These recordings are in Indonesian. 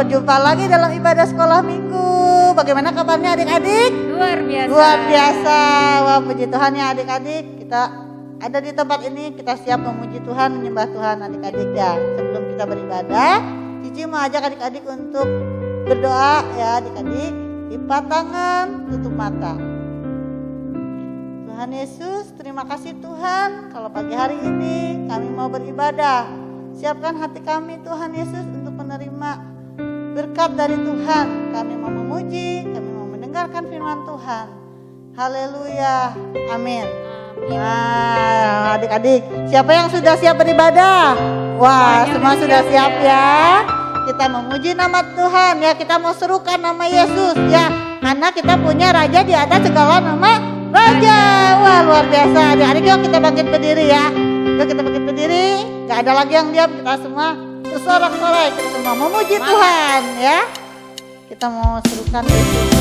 berjumpa lagi dalam ibadah sekolah minggu. Bagaimana kabarnya adik-adik? Luar biasa. Luar biasa. Wah, puji Tuhan ya adik-adik. Kita ada di tempat ini, kita siap memuji Tuhan, menyembah Tuhan adik-adik ya. Sebelum kita beribadah, Cici mau ajak adik-adik untuk berdoa ya adik-adik. Lipat tangan, tutup mata. Tuhan Yesus, terima kasih Tuhan. Kalau pagi hari ini kami mau beribadah. Siapkan hati kami Tuhan Yesus untuk menerima berkat dari Tuhan. Kami mau memuji, kami mau mendengarkan firman Tuhan. Haleluya, amin. Nah, adik-adik, siapa yang sudah siap beribadah? Wah, semua sudah siap ya. Kita memuji nama Tuhan ya, kita mau serukan nama Yesus ya. Karena kita punya Raja di atas segala nama Raja. Wah, luar biasa. Adik-adik yuk kita bangkit berdiri ya. Yuk kita bangkit berdiri. Gak ada lagi yang diam, kita semua bersorak-sorai, kita semua memuji Tuhan ya. Kita mau serukan Yesus.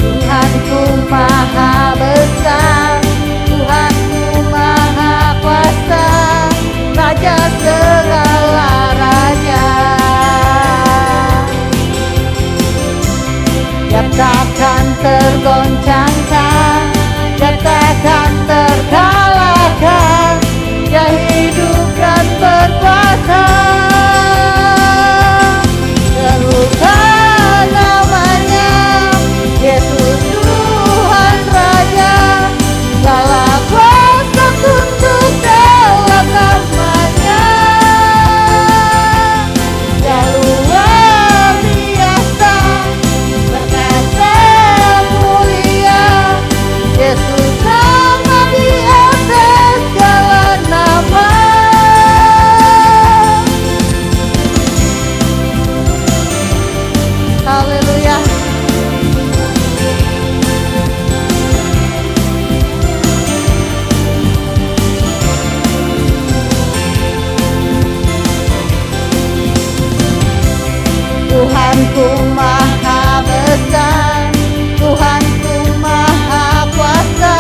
Tuhanku maha besar, Tuhanku maha kuasa, Raja segala raja. Dia takkan tergoncangkan, dia takkan terkalahkan, dia hidup dan berkuasa. Serukan namanya, Yesus Tuhan Raja, segala kuasa tunduk dalam namanya. Dia luar biasa, perkasa mulia, Yesus nama di atas segala nama. Haleluya. Tuhanku maha besar, Tuhanku maha kuasa,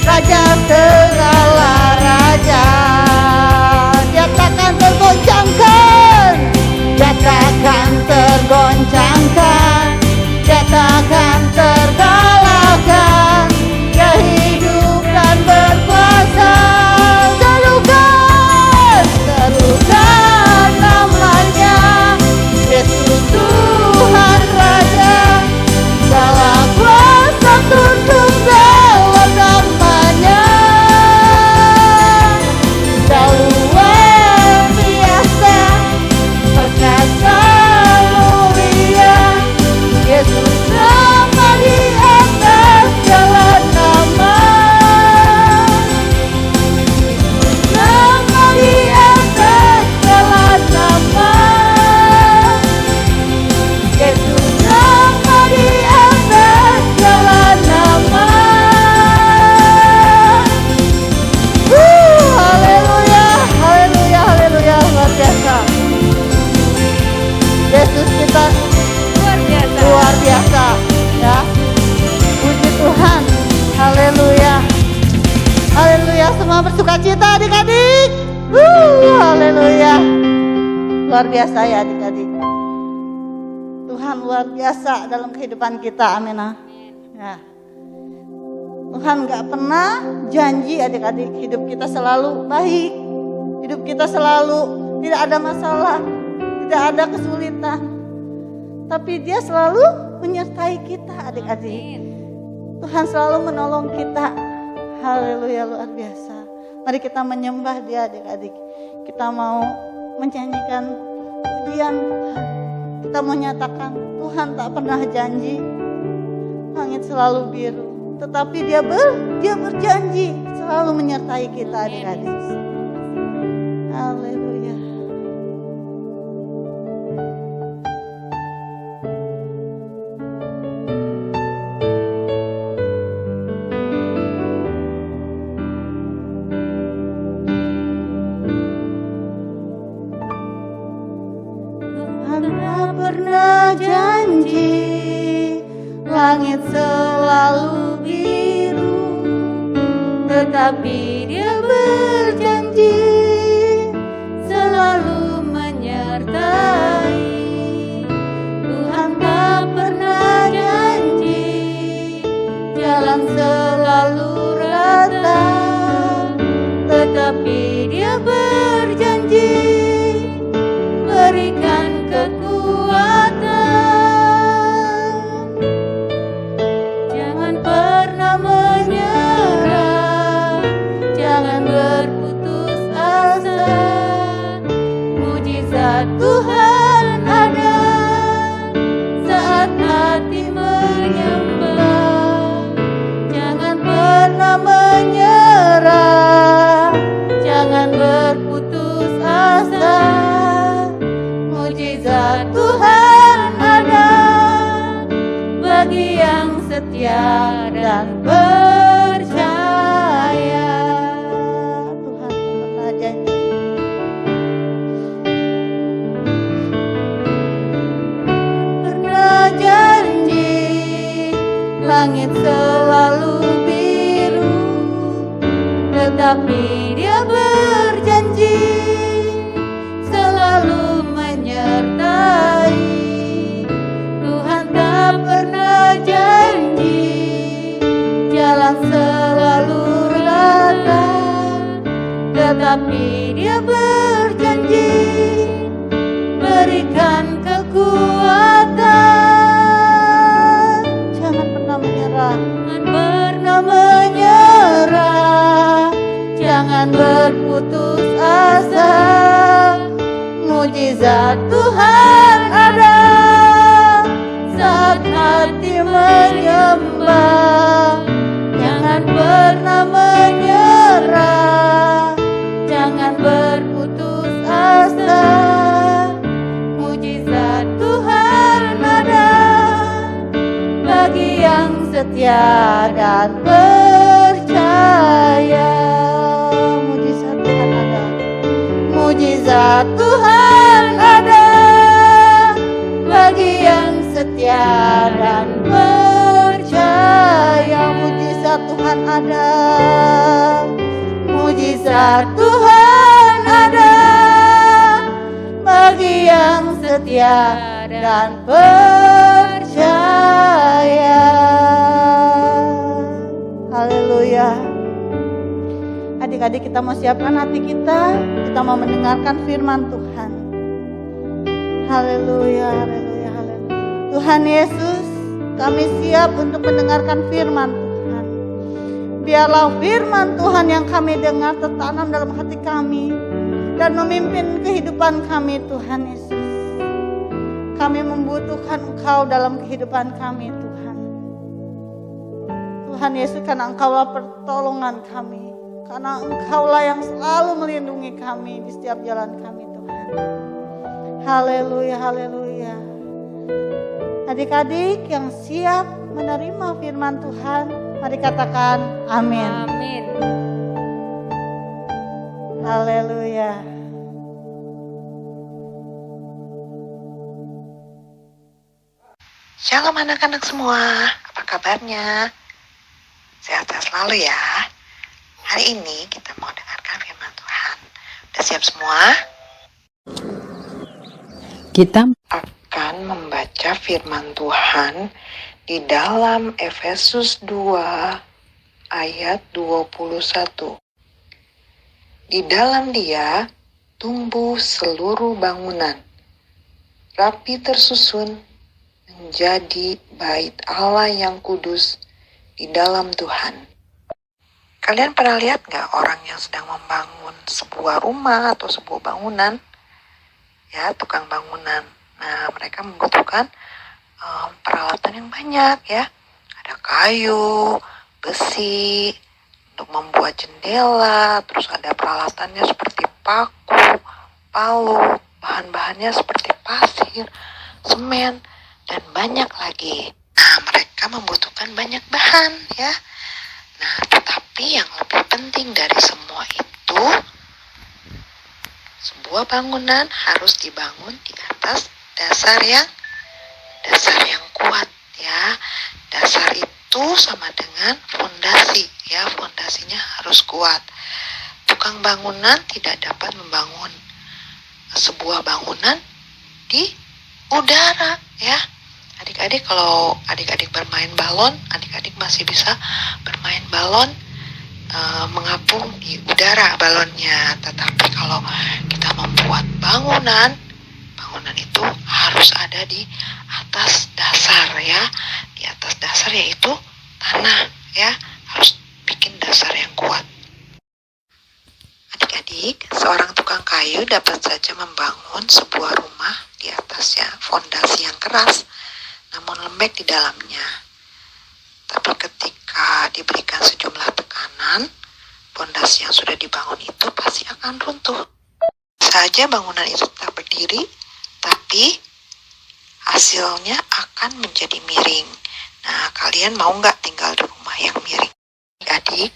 Raja segala raja. Dia takkan tergoncangkan, dia takkan tergoncangkan, dia takkan terkalahkan, dia hidup dan berkuasa. Serukan, serukan namanya, Yesus Tuhan Raja, segala kuasa tunduk dalam namanya. Dia luar biasa, perkasa mulia, Yesus nama di atas segala nama. Nama di atas segala nama. Yesus nama di atas segala nama. Haleluya, haleluya, haleluya, luar biasa. Yesus kita Luar biasa. luar biasa ya. Puji Tuhan. Haleluya. Haleluya, semua bersukacita adik-adik. Haleluya. Luar biasa ya adik-adik. Tuhan luar biasa dalam kehidupan kita. Amin. Ya. Tuhan gak pernah janji adik-adik hidup kita selalu baik. Hidup kita selalu tidak ada masalah, tidak ada kesulitan. Tapi Dia selalu menyertai kita adik-adik. Tuhan selalu menolong kita. Haleluya, luar biasa. Mari kita menyembah Dia adik-adik. Kita mau menyanyikan pujian Tuhan. Kita mau nyatakan Tuhan tak pernah janji langit selalu biru, tetapi Dia berjanji selalu menyertai kita adik-adik. Haleluya. Tuhan tak pernah janji, langit selalu biru, tetapi Dia berjanji selalu menyertai. Tuhan tak pernah janji jalan selalu rata, tetapi Dia berjanji berikan kekuatan. Jangan pernah menyerah, jangan berputus asa. Mujizat Tuhan ada saat hati menyembah. Jangan pernah menyerah, jangan berputus asa. Mujizat Tuhan ada bagi yang setia dan percaya. Tuhan pernah janji. Pernah janji, langit selalu biru, tetapi Dia berjanji selalu menyertai. Tuhan tak pernah janji jalan selalu rata, tetapi Dia berjanji berikan kekuatan. Jangan pernah menyerah, jangan pernah menyerah, jangan berputus asa. Mujizat Tuhan ada saat hati menyembah. Jangan pernah menyerah, jangan berputus asa. Mujizat Tuhan ada bagi yang setia dan percaya. Mujizat Tuhan ada, mujizat Tuhan ada bagi yang setia dan percaya. Mujizat Tuhan ada, mujizat Tuhan ada bagi yang setia dan percaya. Haleluya. Adik-adik, kita mau siapkan hati kita mau mendengarkan firman Tuhan. Haleluya, haleluya, haleluya. Tuhan Yesus, kami siap untuk mendengarkan firman Tuhan. Biarlah firman Tuhan yang kami dengar tertanam dalam hati kami dan memimpin kehidupan kami, Tuhan Yesus. Kami membutuhkan Engkau dalam kehidupan kami, Tuhan. Tuhan Yesus, karena Engkaulah pertolongan kami. Karena Engkaulah yang selalu melindungi kami di setiap jalan kami, Tuhan. Haleluya, haleluya. Adik-adik yang siap menerima firman Tuhan, mari katakan amin. Amin. Haleluya. Shalom anak-anak semua, apa kabarnya? Sehat-sehat selalu ya. Hari ini kita mau dengarkan firman Tuhan. Udah siap semua? Kita Akan membaca firman Tuhan di dalam Efesus 2 ayat 21. Di dalam Dia tumbuh seluruh bangunan, rapi tersusun menjadi bait Allah yang kudus di dalam Tuhan. Kalian pernah lihat gak orang yang sedang membangun sebuah rumah atau sebuah bangunan? Ya, tukang bangunan. Nah, mereka membutuhkan peralatan yang banyak ya. Ada kayu, besi, untuk membuat jendela, terus ada peralatannya seperti paku, palu, bahan-bahannya seperti pasir, semen, dan banyak lagi. Nah, mereka membutuhkan banyak bahan ya. Nah, tetapi yang lebih penting dari semua itu, sebuah bangunan harus dibangun di atas dasar yang kuat ya. Dasar itu sama dengan fondasi ya, fondasinya harus kuat. Tukang bangunan tidak dapat membangun sebuah bangunan di udara ya. Adik-adik, kalau adik-adik bermain balon, adik-adik masih bisa bermain balon mengapung di udara balonnya. Tetapi kalau kita membuat bangunan itu harus ada di atas dasar ya. Di atas dasar yaitu tanah ya. Harus bikin dasar yang kuat. Adik-adik, seorang tukang kayu dapat saja membangun sebuah rumah di atasnya fondasi yang keras, namun lembek di dalamnya. Tapi ketika diberikan sejumlah tekanan, fondasi yang sudah dibangun itu pasti akan runtuh. Saja bangunan itu tetap berdiri, tapi hasilnya akan menjadi miring. Nah, kalian mau nggak tinggal di rumah yang miring? Adik-adik,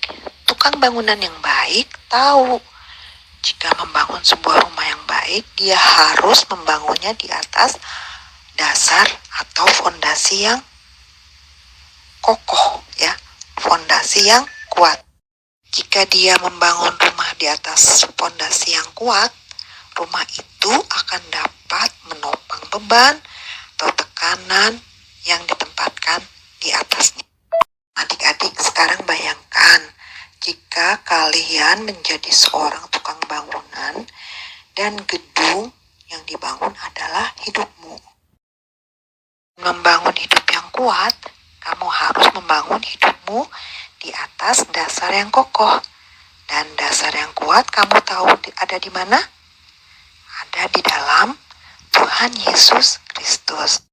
tukang bangunan yang baik tahu jika membangun sebuah rumah yang baik, dia harus membangunnya di atas dasar atau fondasi yang kokoh ya, fondasi yang kuat. Jika dia membangun rumah di atas fondasi yang kuat, rumah itu akan dapat menopang beban atau tekanan yang ditempatkan di atasnya. Adik-adik, sekarang bayangkan jika kalian menjadi seorang tukang bangunan dan gedung yang dibangun adalah hidupmu. Membangun hidup yang kuat, kamu harus membangun hidupmu di atas dasar yang kokoh. Dan dasar yang kuat kamu tahu ada di mana? Ada di dalam Tuhan Yesus Kristus.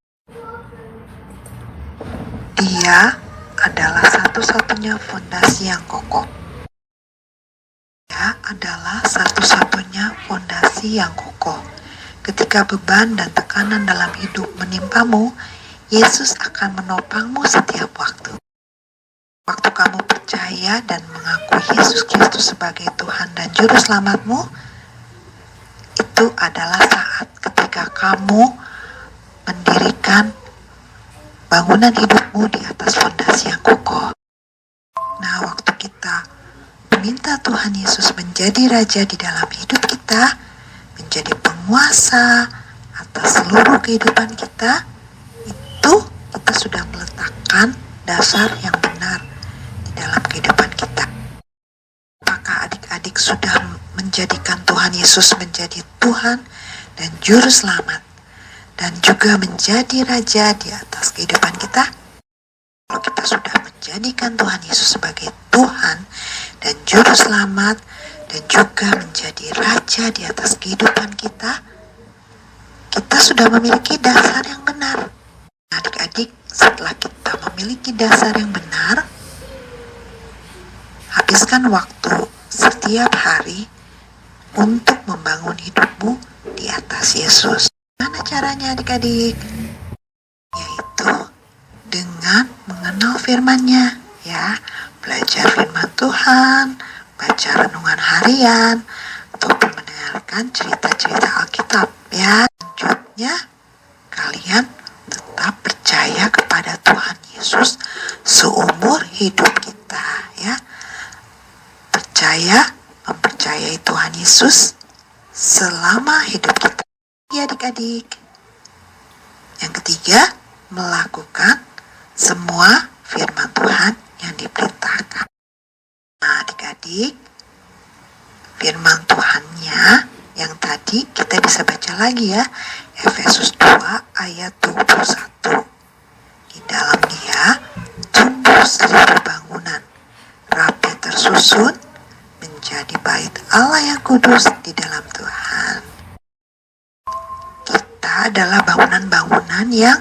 Dia adalah satu-satunya fondasi yang kokoh. Dia adalah satu-satunya fondasi yang kokoh. Ketika beban dan tekanan dalam hidup menimpamu, Yesus akan menopangmu setiap waktu. Waktu kamu percaya dan mengakui Yesus Kristus sebagai Tuhan dan Juru Selamatmu, itu adalah saat ketika kamu mendirikan bangunan hidupmu di atas fondasi yang kokoh. Nah, waktu kita meminta Tuhan Yesus menjadi Raja di dalam hidup kita, menjadi penguasa atas seluruh kehidupan kita, itu kita sudah meletakkan dasar yang benar di dalam kehidupan kita. Apakah adik-adik sudah menjadikan Tuhan Yesus menjadi Tuhan dan Juru Selamat dan juga menjadi Raja di atas kehidupan kita? Kalau kita sudah menjadikan Tuhan Yesus sebagai Tuhan dan Juru Selamat dan juga menjadi Raja di atas kehidupan kita, kita sudah memiliki dasar yang benar. Adik-adik, setelah kita memiliki dasar yang benar, habiskan waktu setiap hari untuk membangun hidupmu di atas Yesus. Mana caranya adik-adik? Yaitu dengan mengenal firman-Nya ya, belajar firman Tuhan, baca renungan harian, ataupun mendengarkan cerita-cerita Alkitab ya. Selanjutnya, kalian tetap percaya kepada Tuhan Yesus seumur hidup kita ya. Mempercayai Tuhan Yesus selama hidup kita ya adik-adik. Yang ketiga, melakukan semua firman Tuhan yang diperintahkan. Nah adik-adik, firman Tuhannya yang tadi kita bisa baca lagi ya, Efesus 2 ayat 21. Di dalam Dia tumbuh seluruh bangunan rapi tersusun menjadi bait Allah yang kudus di dalam Tuhan. Kita adalah bangunan-bangunan yang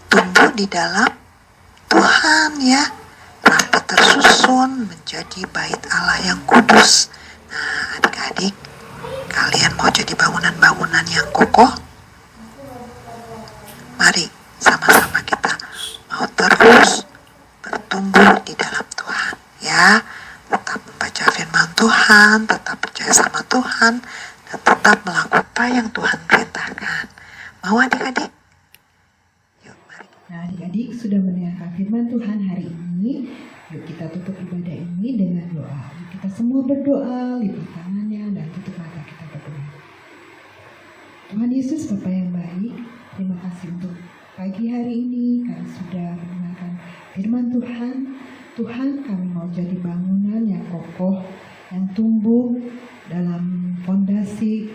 tumbuh di dalam Tuhan ya, rapi tersusun menjadi bait Allah yang kudus. Nah adik-adik, kalian mau jadi bangunan-bangunan yang kokoh? Mari sama-sama kita mau terus bertumbuh di dalam Tuhan ya. Tetap membaca firman Tuhan, tetap percaya sama Tuhan, dan tetap melakukan apa yang Tuhan perintahkan. Mau adik-adik? Yuk, mari. Nah, adik-adik sudah mendengarkan firman Tuhan hari ini. Yuk kita tutup ibadah ini dengan doa. Yuk kita semua berdoa, lipat tangannya dan tutup mata kita berdoa. Tuhan Yesus, Bapa yang baik, terima kasih untuk pagi hari ini kami sudah mendengarkan firman Tuhan. Tuhan, kami mau jadi bangunan yang kokoh, yang tumbuh dalam fondasi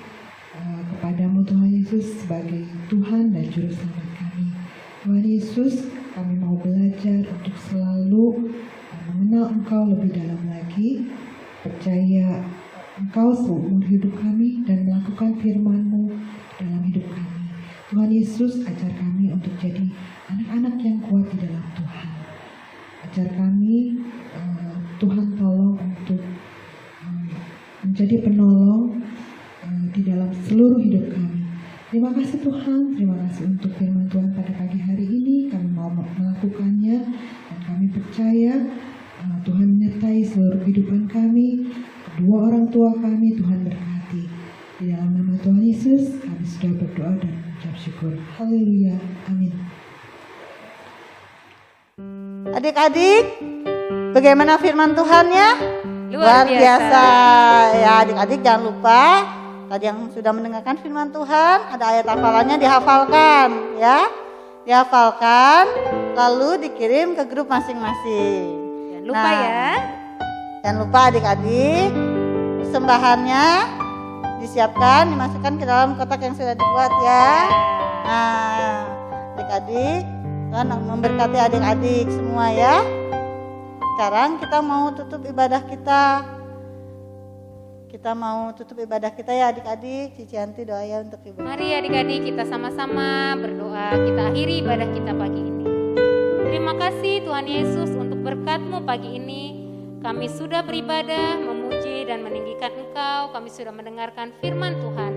kepadamu Tuhan Yesus sebagai Tuhan dan Juru Selamat kami. Tuhan Yesus, kami mau belajar untuk selalu mengenal Engkau lebih dalam lagi, percaya Engkau seumur hidup kami dan melakukan firman-Mu dalam hidup kami. Tuhan Yesus, ajar kami untuk jadi anak-anak yang kuat di dalam Tuhan. Ajar kami, Tuhan tolong untuk menjadi penolong di dalam seluruh hidup kami. Terima kasih Tuhan, terima kasih untuk firman Tuhan pada pagi hari ini. Kami mau melakukannya dan kami percaya Tuhan menyertai seluruh kehidupan kami, kedua orang tua kami, Tuhan berkati. Di dalam nama Tuhan Yesus, kami sudah berdoa dan mengucap syukur. Haleluya, amin. Adik-adik, bagaimana firman Tuhannya? Luar biasa. Ya, adik-adik jangan lupa tadi yang sudah mendengarkan firman Tuhan, ada ayat hafalannya dihafalkan ya. Dihafalkan lalu dikirim ke grup masing-masing. Jangan lupa ya. Jangan lupa adik-adik, persembahannya disiapkan, dimasukkan ke dalam kotak yang sudah dibuat ya. Nah, adik-adik, Tuhan memberkati adik-adik semua ya. Sekarang kita mau tutup ibadah kita. Kita mau tutup ibadah kita ya adik-adik. Cici Yanti doa ya untuk ibu. Mari adik-adik kita sama-sama berdoa. Kita akhiri ibadah kita pagi ini. Terima kasih Tuhan Yesus untuk berkat-Mu pagi ini. Kami sudah beribadah, memuji dan meninggikan Engkau. Kami sudah mendengarkan firman Tuhan.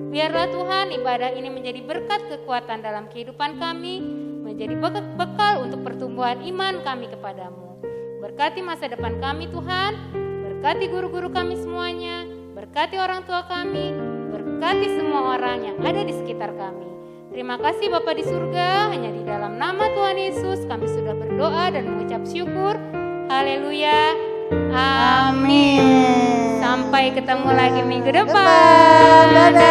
Biarlah Tuhan ibadah ini menjadi berkat kekuatan dalam kehidupan kami. Menjadi bekal untuk pertumbuhan iman kami kepadamu. Berkati masa depan kami Tuhan. Berkati guru-guru kami semuanya. Berkati orang tua kami. Berkati semua orang yang ada di sekitar kami. Terima kasih Bapa di surga. Hanya di dalam nama Tuhan Yesus kami sudah berdoa dan mengucap syukur. Haleluya. Amin. Sampai ketemu lagi minggu depan. Dadah.